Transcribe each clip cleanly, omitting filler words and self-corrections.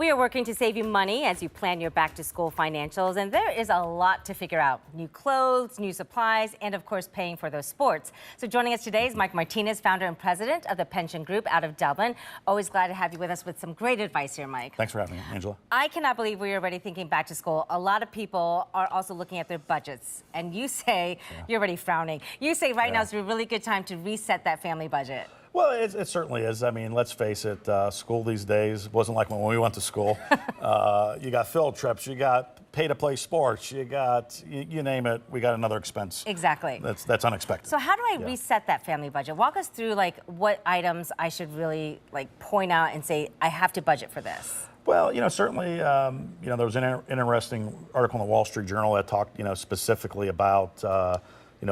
We are working to save you money as you plan your back-to-school financials, and there is a lot to figure out. New clothes, new supplies, and of course paying for those sports. So joining us today is Mike Martinez, founder and president of the Pension Group out of Dublin. Always glad to have you with us with some great advice here, Mike. Thanks for having me, Angela. I cannot believe we're already thinking back to school. A lot of people are also looking at their budgets, and you say you're already frowning. You say right now is a really good time to reset that family budget. Well, it certainly is. I mean, let's face it, school these days wasn't like when we went to school. You got field trips, you got pay-to-play sports, you got, you name it, we got another expense. Exactly. That's unexpected. So how do I reset that family budget? Walk us through like what items I should really like point out and say, I have to budget for this. Well, certainly, there was an interesting article in the Wall Street Journal that talked, specifically about,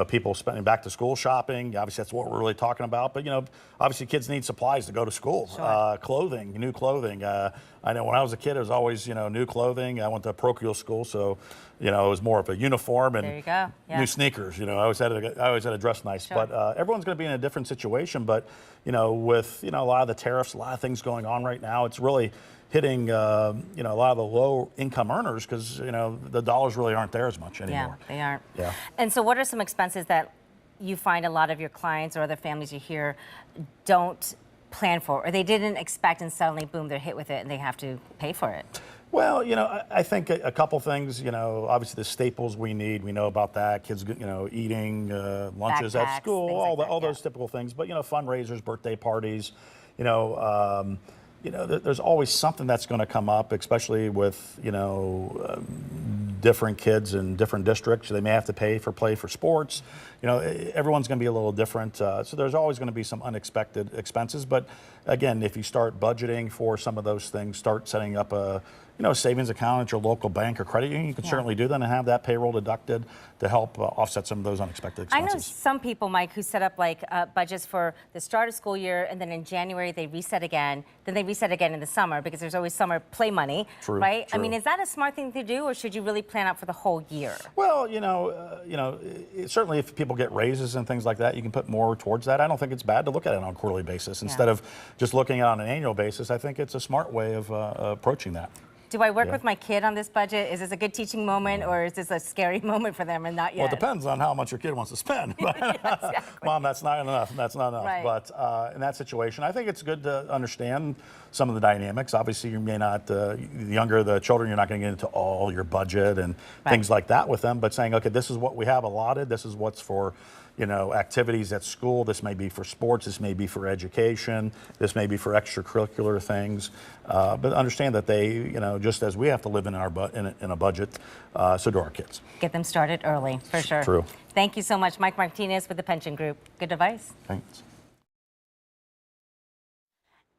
people spending back to school shopping. Obviously, that's what we're really talking about. But, obviously kids need supplies to go to school. Sure. Clothing, new clothing. I know when I was a kid, it was always, new clothing. I went to parochial school, so, it was more of a uniform and there you go. Yeah. new sneakers. I always had to dress nice. Sure. But everyone's going to be in a different situation. But, with, a lot of the tariffs, a lot of things going on right now, it's really hitting, a lot of the low income earners because, the dollars really aren't there as much anymore. Yeah, they aren't. Yeah. And so what are some expenses that you find a lot of your clients or other families you hear don't plan for, or they didn't expect and suddenly, boom, they're hit with it and they have to pay for it? Well, I think a couple things, obviously the staples we need, we know about that. Kids, eating lunches Backpacks, at school, things all those typical things. But, fundraisers, birthday parties, there's always something that's going to come up, especially with, different kids in different districts. They may have to play for sports. Everyone's going to be a little different. So there's always going to be some unexpected expenses. But again, if you start budgeting for some of those things, start setting up a, savings account at your local bank or credit union, you can certainly do that and have that payroll deducted to help offset some of those unexpected expenses. I know some people, Mike, who set up like budgets for the start of school year, and then in January they reset again, then they reset again in the summer because there's always summer play money, right? True. I mean, is that a smart thing to do, or should you really plan out for the whole year? Well, certainly if people get raises and things like that, you can put more towards that. I don't think it's bad to look at it on a quarterly basis instead of just looking at it on an annual basis. I think it's a smart way of approaching that. Do I work with my kid on this budget? Is this a good teaching moment, or is this a scary moment for them and not yet? Well, it depends on how much your kid wants to spend. Exactly. Mom, that's not enough. That's not enough. Right. But in that situation, I think it's good to understand some of the dynamics. Obviously, you may not, the younger the children, you're not going to get into all your budget and things like that with them. But saying, okay, this is what we have allotted. This is what's for, activities at school. This may be for sports. This may be for education. This may be for extracurricular things. But understand that they, just as we have to live in a budget, so do our kids. Get them started early, for sure. True. Thank you so much, Mike Martinez with the Pension Group. Good advice. Thanks.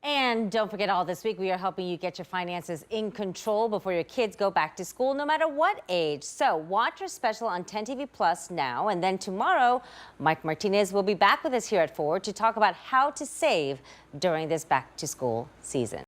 And don't forget, all this week we are helping you get your finances in control before your kids go back to school, no matter what age. So watch our special on 10 TV Plus now, and then tomorrow, Mike Martinez will be back with us here at 4 to talk about how to save during this back to school season.